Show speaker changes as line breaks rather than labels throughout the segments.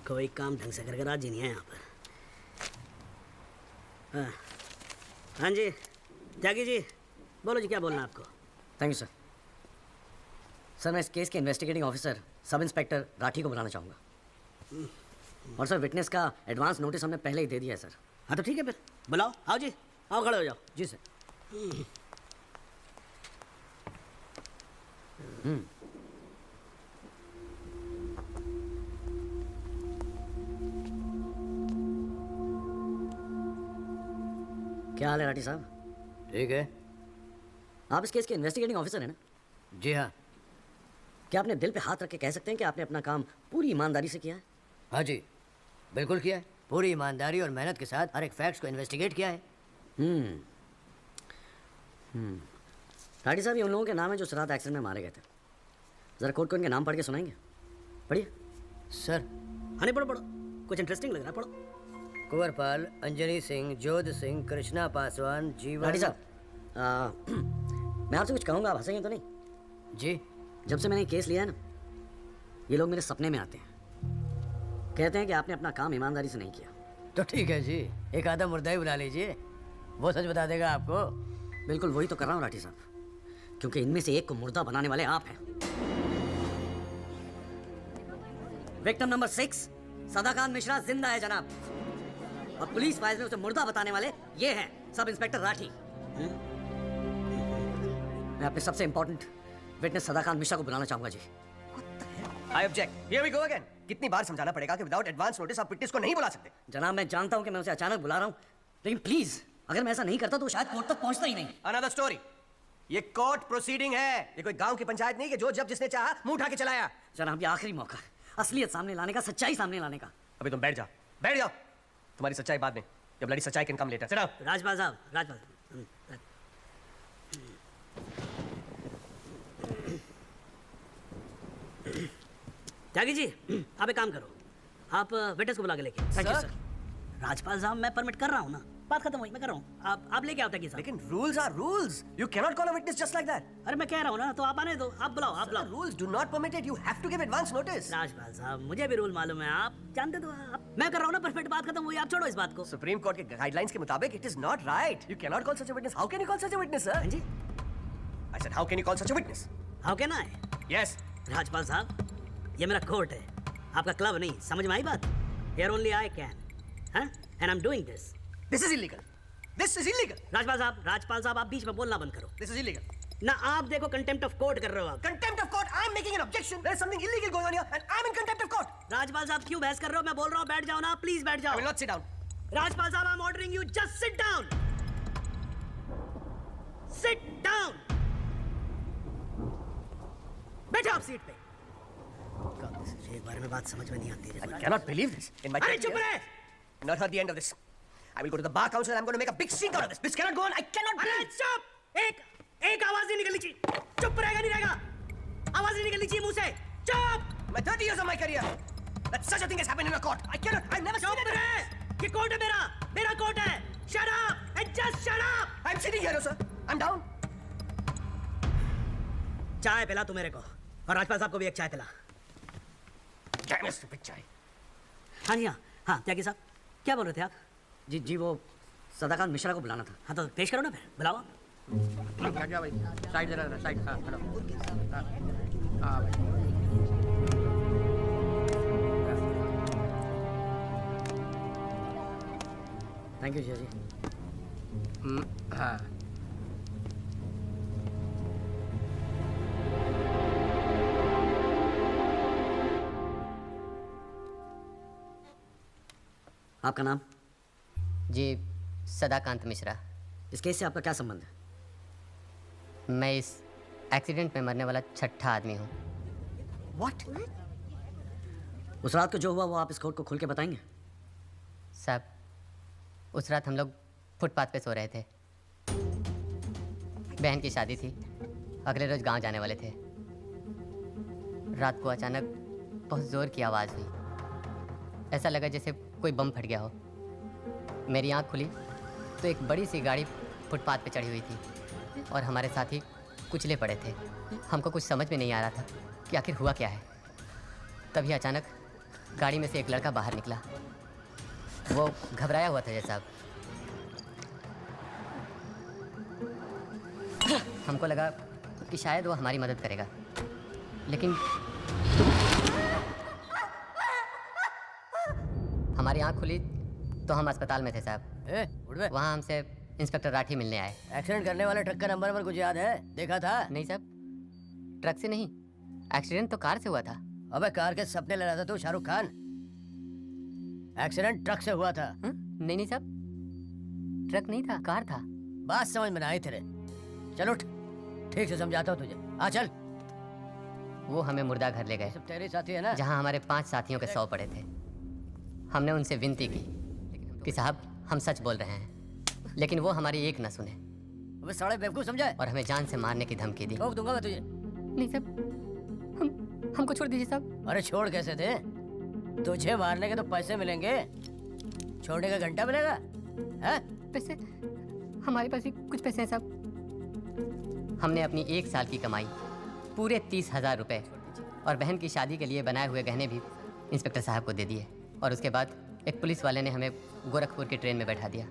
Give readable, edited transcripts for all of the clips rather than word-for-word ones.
कोई काम ढंग से करके राजी नहीं है यहाँ पर। हाँ जी त्यागी जी, बोलो जी क्या बोलना है आपको।
Thank you sir. सर मैं इस केस के investigating officer sub inspector Rathi को बुलाना चाहूँगा। और सर विटनेस का एडवांस नोटिस हमने पहले ही दे दिया है सर।
हाँ तो ठीक है फिर बुलाओ। आओ जी, आओ खड़े हो जाओ।
जी सर। क्या हाल है राठी साहब?
ठीक है।
आप इस केस के इन्वेस्टिगेटिंग ऑफिसर हैं ना?
जी हाँ।
क्या अपने दिल पे हाथ रख के कह सकते हैं कि आपने अपना काम पूरी ईमानदारी से किया है?
हाँ जी, बिल्कुल किया है। पूरी ईमानदारी और मेहनत के साथ हर एक फैक्ट्स को इन्वेस्टिगेट किया है।
राठी साहब ये उन लोगों के नाम है जो रात एक्सीडेंट में मारे गए थे। ज़रा कोर्ट को इनके नाम पढ़ के सुनाएंगे? पढ़िए।
सर।
हाँ नहीं, पढ़ो पढ़ो, कुछ इंटरेस्टिंग लग रहा है, पढ़ो।
कुंवरपाल, अंजनी सिंह, जोध सिंह, कृष्णा पासवान, जीवन।
राठी साहब मैं आपसे कुछ कहूँगा, आप हंसेंगे तो नहीं?
जी।
जब से मैंने केस लिया है ना, ये लोग मेरे सपने में आते हैं, कहते हैं कि आपने अपना काम ईमानदारी से नहीं किया।
तो ठीक है जी, एक आधा मुर्दा ही बुला लीजिए, वो सच बता देगा आपको।
बिल्कुल वही तो कर रहा हूँ राठी साहब, क्योंकि इनमें से एक को मुर्दा बनाने वाले आप हैं। विक्टिम नंबर 6 सदाकांत मिश्रा जिंदा है जनाब, और पुलिस फाइल्स में उसे मुर्दा बताने वाले ये हैं सब इंस्पेक्टर राठी। मैं अपने सबसे इंपॉर्टेंट विटनेस सदाकांत मिश्रा को बुलाना चाहूंगा जी।
I object. Here we go again. कितनी बार समझाना पड़ेगा कि विदाउट एडवांस नोटिस आप विटनेस को नहीं बुला सकते।
जनाब मैं जानता हूं कि मैं उसे अचानक बुला रहा हूं, लेकिन प्लीज अगर मैं ऐसा नहीं करता तो शायद कोर्ट तक पहुंचता ही नहीं।
Another story. ये कोर्ट प्रोसीडिंग है, ये कोई गांव की पंचायत नहीं कि जो जब जिसने चाहा मुंह उठा के चलाया।
जनाब ये आखिरी मौका है असलियत सामने लाने का, सच्चाई सामने लाने का।
अभी तुम बैठ जाओ, बैठ जाओ। तुम्हारी सच्चाई बाद में, जब लड़ी सच्चाई can come later. Sit down.
Rajpal साहब, राजपाल त्यागी जी, आप एक काम करो, आप विटनेस को बुला के लेके।
Thank you sir.
राजपाल साहब मैं परमिट कर रहा हूँ ना, बात खत्म हुई, मैं कर रहा हूँ। आप लेके आओ त्यागी साहब।
लेकिन rules are rules, you can not call a witness just like that.
अरे मैं कह रहा हूँ ना, तो आप आने दो, आप बुलाओ, आप बुलाओ।
Rules do not permit it, you have to give advance notice.
Rajpal साहब मुझे भी रूल मालूम है, आप जानते तो आप। मैं कर रहा हूँ ना परफेक्ट, बात खत्म हुई, आप छोड़ो इस बात को।
सुप्रीम कोर्ट के गाइडलाइंस के मुताबिक it is not right, you can not call such a witness. How can you call such a witness sir?
हाँ जी,
I said how can you call such a witness?
How can I?
Yes.
Rajpal साहब ये मेरा court है, आपका club नहीं, समझ में आई बात? Here only I can, huh? And I'm doing this.
This is illegal. This is illegal.
Rajpal साहब आप बीच में बोलना बंद करो।
This is illegal.
ना आप देखो कंटेम्प्ट ऑफ कोर्ट कर रहे हो आप।
Contempt of court. I'm making an objection. There is something illegal going on here, and I'm in contempt of court.
Rajpal साहब क्यों बहस कर रहे हो? मैं बोल रहा हूँ बैठ जाओ ना, प्लीज बैठ
I
जाओ।
will not sit down.
Rajpal साहब I am ordering you, just sit down, sit down, बैठो आप सीट पे। एक बार में बात समझ में नहीं आती है।
I cannot believe this. In my
अरे चुप रहे।
I've not heard the end of this. I will go to the bar council and I'm going to make a big scene out of this. This cannot go on. I cannot
अरे
breathe.
चुप, एक आवाज नहीं निकलनी चाहिए। चुप रहेगा नहीं रहेगा, आवाज नहीं निकलनी चाहिए मुंह से। चुप।
My 30 years of my career, that such a thing has happened in a court. I cannot. I've never seen
चुप
it.
रहे, ये कोर्ट है मेरा कोर्ट है। Shut up and just shut up.
I'm sitting here, sir. I'm down.
चाय पिला तू मेरे को, और राजपाल साहब को भी एक चाय पिला।
Damn it, stupid chai.
हाँ जी हाँ त्यागी साहब क्या बोल रहे थे आप?
जी वो सदाकांत मिश्रा को बुलाना था।
हाँ तो पेश करो ना फिर, बुलाओ आप।
क्या भाई साइड जरा साइड। हाँ हेलो। हाँ भाई।
थैंक यू जी।
हाँ
आपका नाम?
जी सदाकांत मिश्रा।
इस केस से आपका क्या संबंध है?
मैं इस एक्सीडेंट में मरने वाला छठा आदमी हूँ।
What? उस रात को जो हुआ वो आप इस कोर्ट को खुल के बताएंगे?
साहब उस रात हम लोग फुटपाथ पे सो रहे थे, बहन की शादी थी, अगले रोज गांव जाने वाले थे। रात को अचानक बहुत ज़ोर की आवाज़ हुई, ऐसा लगा जैसे कोई बम फट गया हो। मेरी आंख खुली तो एक बड़ी सी गाड़ी फुटपाथ पे चढ़ी हुई थी और हमारे साथी कुचले पड़े थे। हमको कुछ समझ में नहीं आ रहा था कि आखिर हुआ क्या है। तभी अचानक गाड़ी में से एक लड़का बाहर निकला। वो घबराया हुआ था जैसा। हमको लगा कि शायद वो हमारी मदद करेगा, लेकिन हमारी आंख खुली तो हम अस्पताल में थे साहब।
उठ बे।
वहाँ हमसे इंस्पेक्टर राठी मिलने आए।
एक्सीडेंट करने वाले ट्रक का नंबर कुछ याद है? देखा था?
नहीं साहब, ट्रक से नहीं, एक्सीडेंट तो कार से हुआ था।
अबे कार के सपने ले रहा था तू, शाहरुख खान। एक्सीडेंट ट्रक से हुआ था।
नहीं साहब, ट्रक नहीं था, कार था।
बात समझ में ना आई तेरे। चल उठ, ठीक से समझाता हूँ तुझे। आ चल।
वो हमें मुर्दा घर ले गए,
सब तेरे साथी है ना?
जहाँ हमारे 5 साथियों के 100 पड़े थे। हमने उनसे विनती की कि साहब हम सच बोल रहे हैं, लेकिन वो हमारी एक न सुने
अबे साले बेवकूफ समझा है?
और हमें जान से मारने की धमकी दी।
ठोक दूंगा मैं तुझे।
नहीं साहब, हमको छोड़ दीजिए साहब।
अरे छोड़ कैसे थे? तुझे मारने के तो पैसे मिलेंगे, छोड़ने का घंटा मिलेगा? हैं?
पैसे? हमारे पास भी कुछ पैसे हैं साहब। हमने अपनी 1 साल की कमाई पूरे 30,000 रुपए और बहन की शादी के लिए बनाए हुए गहने भी इंस्पेक्टर साहब को दे दिए, और उसके बाद एक पुलिस वाले ने हमें गोरखपुर की ट्रेन में बैठा दिया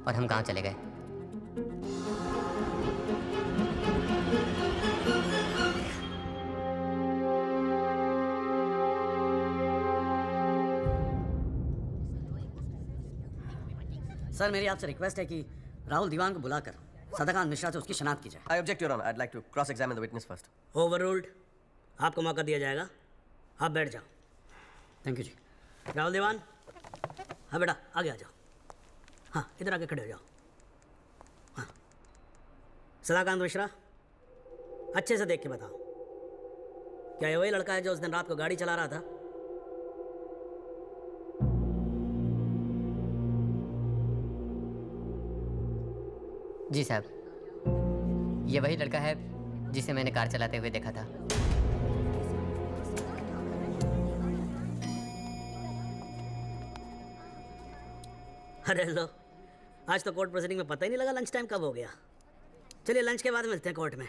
और हम गांव चले गए।
सर मेरी आपसे रिक्वेस्ट है कि राहुल दीवान को बुलाकर सदाकांत मिश्रा से उसकी शनाख्त की जाए।
I object, Your Honor. I'd like to cross-examine the witness first.
Overruled. आपको मौका दिया जाएगा, आप बैठ जाओ।
थैंक यू जी।
राहुल दीवान, हाँ बेटा आगे आ जाओ। हाँ इधर आके खड़े हो जाओ। हाँ सदाकांत मिश्रा, अच्छे से देख के बताओ, क्या ये वही लड़का है जो उस दिन रात को गाड़ी चला रहा था?
जी साहब, ये वही लड़का है जिसे मैंने कार चलाते हुए देखा था।
अरे लो, आज तो कोर्ट प्रोसीडिंग में पता ही नहीं लगा लंच टाइम कब हो गया। चलिए लंच के बाद मिलते हैं कोर्ट में।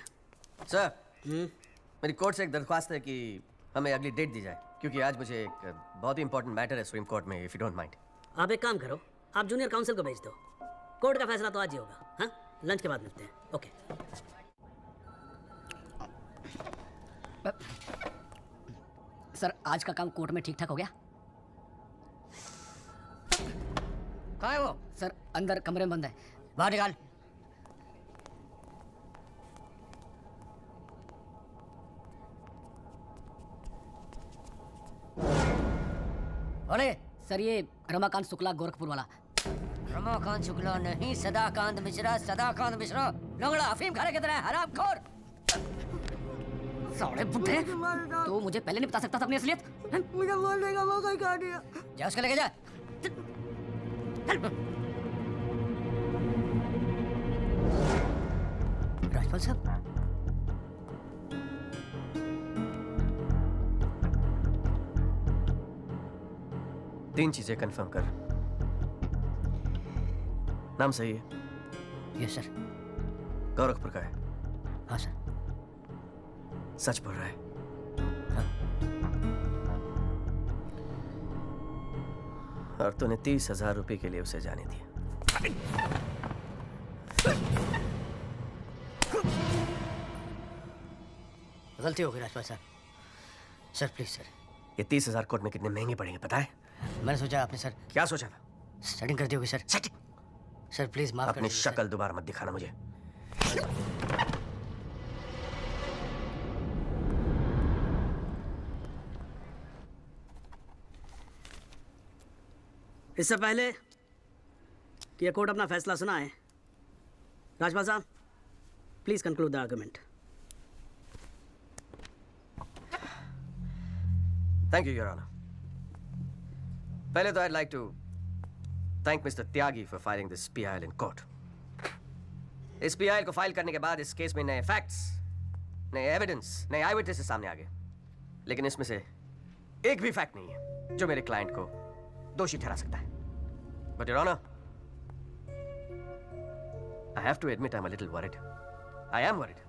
सर, मेरी कोर्ट से एक दरख्वास्त है कि हमें अगली डेट दी जाए, क्योंकि आज मुझे एक बहुत ही इंपॉर्टेंट मैटर है सुप्रीम कोर्ट में, इफ यू डोंट माइंड।
आप एक काम करो, आप जूनियर काउंसिल को भेज दो। कोर्ट का फैसला तो आज ही होगा। हाँ लंच के बाद मिलते हैं। ओके।
सर आज का काम कोर्ट में ठीक ठाक हो गया?
कहाँ है वो?
सर अंदर कमरे में बंद है।
बाहर निकाल। बोले।
सर ये रमाकांत शुक्ला गोरखपुर वाला।
रमाकांत शुक्ला नहीं, सदाकांत मिश्रा। सदाकांत मिश्रा लंगड़ा अफीम खाने की तरह हरामखोर।
साले बुड्ढे, तो मुझे पहले नहीं बता सकता था अपनी असलियत? मुझे बोलने का मौका ही काट दिया।
जा उसको लेके जा। राजपाल साहब,
तीन चीजें कंफर्म कर। नाम सही है?
Yes sir.
गोरखपुर का है?
हाँ सर।
सच बोल रहा है? और तूने 30,000 रुपए के लिए उसे जाने दिया।
गलती हो गई राजपाल साहब। Sir please sir.
ये 30,000 कोर्ट में कितने महंगे पड़ेंगे पता है?
मैंने सोचा आपने सर
क्या सोचा था?
सेटिंग कर दी होगी सर।
सेटिंग?
सर प्लीज माफ कर
अपनी
दीजिए, सर।
शक्ल दोबारा मत दिखाना मुझे।
इससे पहले कि ये कोर्ट अपना फैसला सुनाए, राजपाल साहब please conclude the argument.
Thank you your honour. पहले तो I'd like to thank Mr. Tyagi for filing this PIL in court. इस PIL को फाइल करने के बाद इस केस में नए फैक्ट्स, नए एविडेंस, नए आई विटनेसेस सामने आ गए, लेकिन इसमें से एक भी फैक्ट नहीं है जो मेरे क्लाइंट को दोषी ठहरा सकता है। But your honor, I have to admit I'm a little worried. I am worried.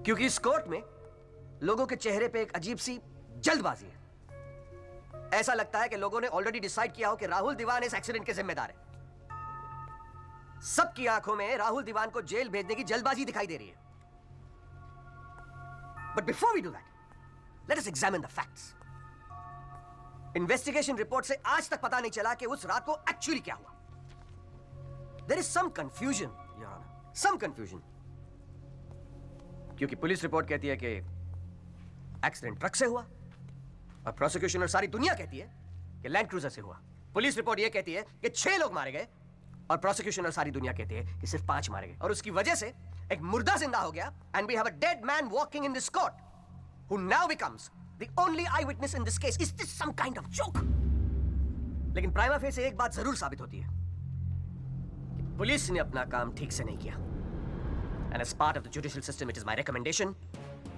क्योंकि इस कोर्ट में लोगों के चेहरे पे एक अजीब सी जल्दबाजी है। ऐसा लगता है कि लोगों ने ऑलरेडी डिसाइड किया हो कि राहुल दीवान इस एक्सीडेंट के जिम्मेदार है। सबकी आंखों में राहुल दीवान को जेल भेजने की जल्दबाजी दिखाई दे रही है। But before we do that, let us examine the facts. Investigation report से आज तक पता नहीं चला कि उस रात को एक्चुअली क्या हुआ। There is some confusion your honour, some confusion, क्योंकि पुलिस रिपोर्ट कहती है कि एक्सीडेंट ट्रक से हुआ और प्रोसिक्यूशन और सारी दुनिया कहती है कि लैंड क्रूजर से हुआ। पुलिस रिपोर्ट यह कहती है कि 6 लोग मारे गए और प्रोसिक्यूशन और सारी दुनिया कहती है कि सिर्फ 5 मारे गए, और उसकी वजह से एक मुर्दा जिंदा हो गया। And we have a dead man walking in this court who now becomes the only eye witness in this case. Is this some kind of joke? लेकिन प्राइमा फेसी एक बात जरूर साबित होती है कि पुलिस ने अपना काम ठीक से नहीं किया। And as part of the judicial system, it is my recommendation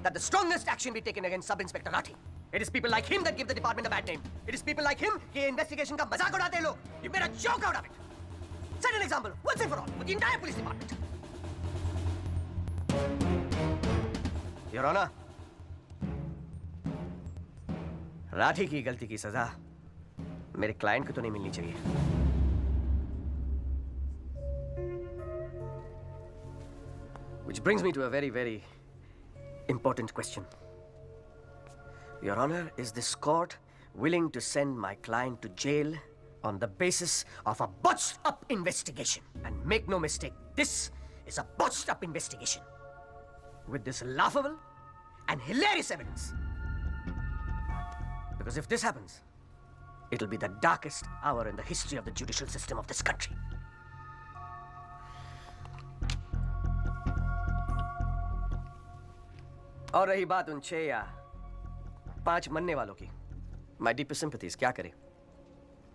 that the strongest action be taken against Sub Inspector Rathi. It is people like him that give the department a bad name. It is people like him कि investigation का मजाक उड़ाते हैं लोग. You made a joke out of it. Set an example once and for all for the entire police department. Your Honor, Rathi की गलती की सजा मेरे क्लाइंट को तो नहीं मिलनी चाहिए। Which brings me to a very, very important question. Your Honor, is this court willing to send my client to jail on the basis of a botched up investigation? And make no mistake, this is a botched up investigation with this laughable and hilarious evidence. Because if this happens, it'll be the darkest hour in the history of the judicial system of this country. और रही बात उन 6 या 5 मरने वालों की, माई deepest sympathies, क्या करें।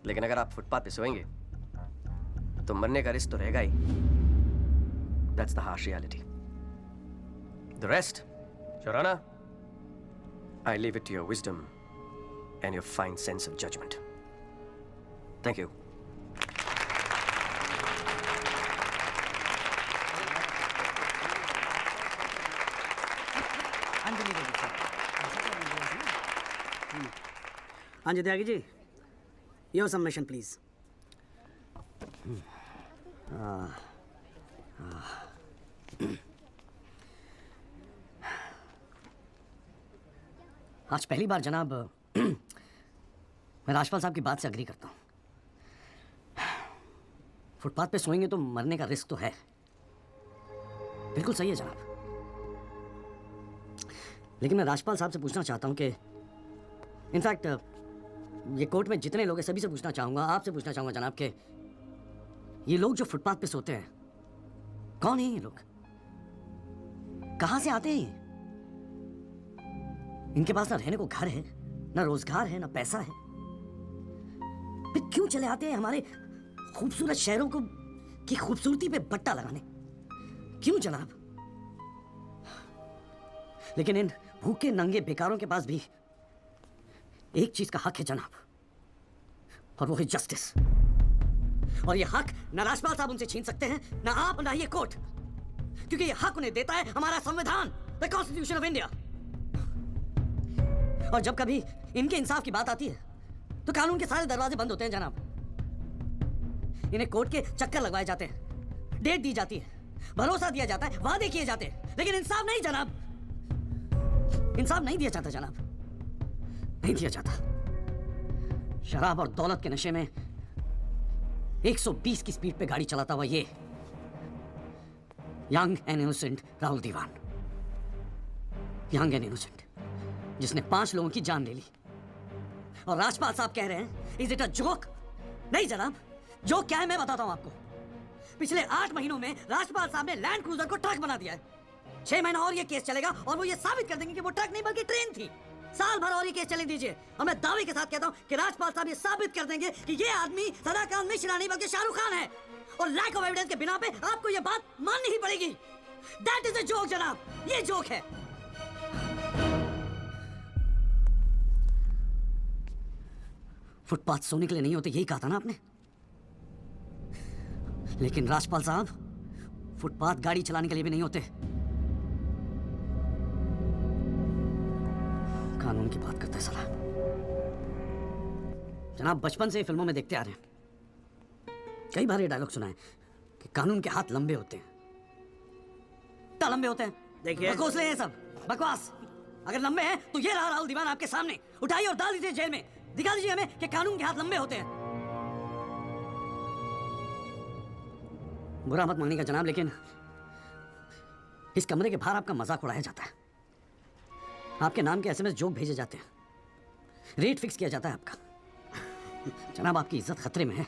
लेकिन अगर आप फुटपाथ पे सोएंगे तो मरने का रिस्क तो रहेगा ही। That's the harsh reality. The rest, your honour, I leave it to your wisdom and your fine sense of judgement. Thank you.
हाँ जी Tyagi ji, your submission please.
आज पहली बार जनाब मैं राजपाल साहब की बात से अग्री करता हूं। फुटपाथ पे सोएंगे तो मरने का रिस्क तो है, बिल्कुल सही है जनाब। लेकिन मैं राजपाल साहब से पूछना चाहता हूं कि इनफैक्ट ये कोर्ट में जितने लोग हैं सभी से पूछना चाहूंगा, आपसे पूछना चाहूंगा जनाब कि ये लोग जो फुटपाथ पे सोते हैं कौन है? ये लोग कहां से आते हैं? इनके पास ना रहने को घर है, ना रोजगार है, ना पैसा है, फिर क्यों चले आते हैं हमारे खूबसूरत शहरों को की खूबसूरती पे बट्टा लगाने? क्यों जनाब? लेकिन इन भूखे नंगे बेकारों के पास भी एक चीज का हक है जनाब, और वो है जस्टिस। और ये हक ना राजपाल साहब उनसे छीन सकते हैं, ना आप, ना ये कोर्ट, क्योंकि ये हक उन्हें देता है हमारा संविधान, द कॉन्स्टिट्यूशन ऑफ इंडिया। और जब कभी इनके इंसाफ की बात आती है तो कानून के सारे दरवाजे बंद होते हैं जनाब। इन्हें कोर्ट के चक्कर लगवाए जाते हैं, डेट दी जाती है, भरोसा दिया जाता है, वादे किए जाते हैं, लेकिन इंसाफ नहीं जनाब, इंसाफ नहीं दिया जाता जनाब, नहीं दिया जाता। शराब और दौलत के नशे में 120 की स्पीड पे गाड़ी चलाता हुआ ये young and innocent Rahul Diwan, young and innocent, जिसने 5 लोगों की जान ले ली। और राजपाल साहब कह रहे हैं इज इट अ जोक? नहीं जनाब, जोक क्या है मैं बताता हूं आपको। पिछले 8 महीनों में राजपाल साहब ने लैंड क्रूजर को ट्रक बना दिया है। 6 महीना और ये केस चलेगा और वो ये साबित कर देंगे कि वो ट्रक नहीं बल्कि ट्रेन थी। साल भर और ये केस चले दीजिए और मैं दावे के साथ कहता हूं कि राजपाल साहब ये साबित कर देंगे कि ये आदमी सदाकांत मिश्रा नहीं बल्कि शाहरुख खान है। और लैक ऑफ एविडेंस के बिना पे आपको ये बात माननी ही पड़ेगी। दैट इज अ जोक जनाब, ये जोक है। फुटपाथ सोने के लिए नहीं होते, यही कहा था ना आपने। लेकिन राजपाल साहब फुटपाथ गाड़ी चलाने के लिए भी नहीं होते। कानून की बात करता है साला। जनाब, बचपन से ही फिल्मों में देखते आ रहे हैं, कई बार ये डायलॉग सुना है कि कानून के हाथ लंबे होते हैं। क्या लंबे होते हैं?
देखिए-
बकवास ये सब बकवास। अगर लंबे हैं तो ये रहा राहुल दीवान आपके सामने, उठाइए और डाल दीजिए जेल में। दिखा दीजिए हमें कि कानून के हाथ लंबे होते हैं। बुरा मत मानिएगा जनाब, लेकिन इस कमरे के बाहर आपका मजाक उड़ाया जाता है, आपके नाम के एसएमएस जोक भेजे जाते हैं, रेट फिक्स किया जाता है आपका। जनाब, आपकी इज्जत खतरे में है,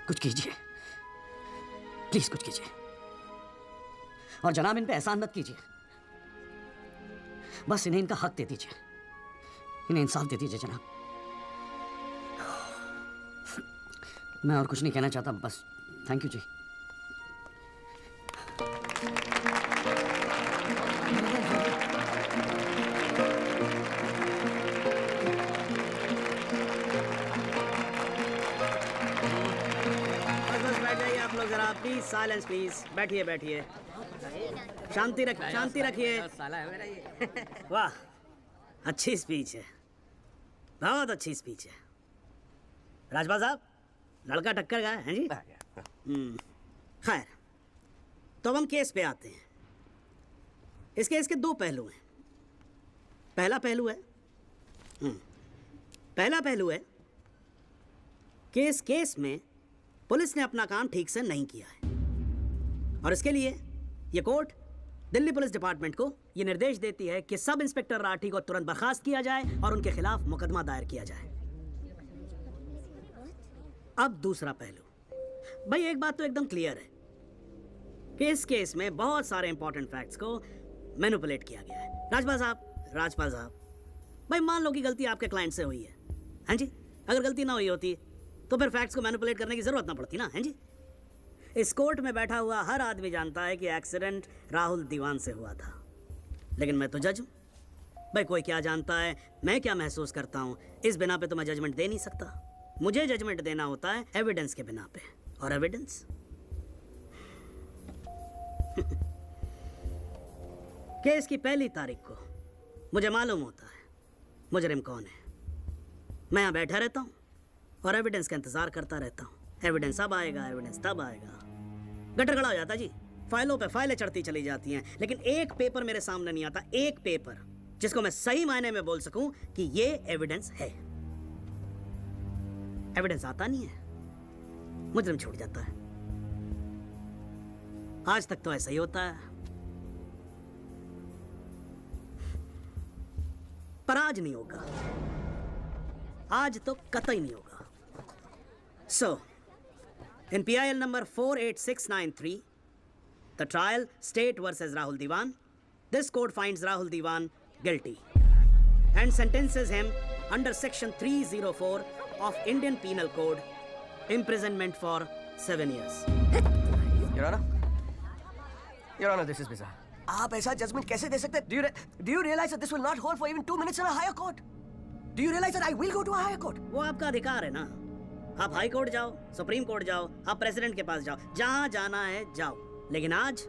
कुछ कीजिए, प्लीज कुछ कीजिए। और जनाब, इन पे एहसान मत कीजिए, बस इन्हें इनका हक दे दीजिए, इन्हें इंसाफ दे दीजिए जनाब। मैं और कुछ नहीं कहना चाहता, बस थैंक यू जी।
बस बस बैठ जाइए आप लोग जरा, प्लीज साइलेंस प्लीज। बैठिए बैठिए, शांति रखिए। वाह, अच्छी स्पीच है, बहुत अच्छी स्पीच है। राजपाल साहब, लड़का टक्कर गया है जी। खैर, तो अब हम केस पे आते हैं। इस केस के दो पहलू हैं। पहला पहलू है कि इस केस में पुलिस ने अपना काम ठीक से नहीं किया है, और इसके लिए ये कोर्ट दिल्ली पुलिस डिपार्टमेंट को ये निर्देश देती है कि सब इंस्पेक्टर राठी को तुरंत बर्खास्त किया जाए और उनके खिलाफ मुकदमा दायर किया जाए। अब दूसरा पहलू, भाई एक बात तो एकदम क्लियर है कि इस केस में बहुत सारे इंपॉर्टेंट फैक्ट्स को मैनिपुलेट किया गया है। राजपाल साहब, भाई मान लो कि गलती आपके क्लाइंट से हुई है, हाँ जी। अगर गलती ना हुई होती तो फिर फैक्ट्स को मैनिपुलेट करने की जरूरत ना पड़ती ना, हैं जी। इस कोर्ट में बैठा हुआ हर आदमी जानता है कि एक्सीडेंट राहुल दीवान से हुआ था, लेकिन मैं तो जज हूं। भाई कोई क्या जानता है, मैं क्या महसूस करता हूं, इस बिना पे तो मैं जजमेंट दे नहीं सकता। मुझे जजमेंट देना होता है एविडेंस के बिना पे, और एविडेंस केस की पहली तारीख को मुझे मालूम होता है मुजरिम कौन है। मैं यहाँ बैठा रहता हूँ और एविडेंस का इंतजार करता रहता हूँ। एविडेंस अब आएगा, एविडेंस तब आएगा। गटर खड़ा हो जाता जी, फाइलों पे फाइलें चढ़ती चली जाती हैं, लेकिन एक पेपर मेरे सामने नहीं आता, एक पेपर जिसको मैं सही मायने में बोल सकूं कि ये एविडेंस है। एविडेंस आता नहीं है, मुजरिम छूट जाता है। आज तक तो ऐसा ही होता है, पर आज नहीं होगा, आज तो कतई नहीं होगा। So, in PIL number 48693, the trial State versus Rahul Diwan, this court finds Rahul Diwan guilty and sentences him under section 304 of Indian Penal Code, imprisonment for 7 years.
Your Honor, this is bizarre. आप ऐसा judgement कैसे दे सकते? Do you realize that this will not hold for even 2 minutes in a higher court? Do you realize that I will go to a higher court?
वो आपका अधिकार है ना, आप हाई कोर्ट जाओ, सुप्रीम कोर्ट जाओ, आप प्रेसिडेंट के पास जाओ, जहां जाना है जाओ, लेकिन आज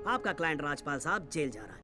आपका क्लाइंट राजपाल साहब जेल जा रहा है।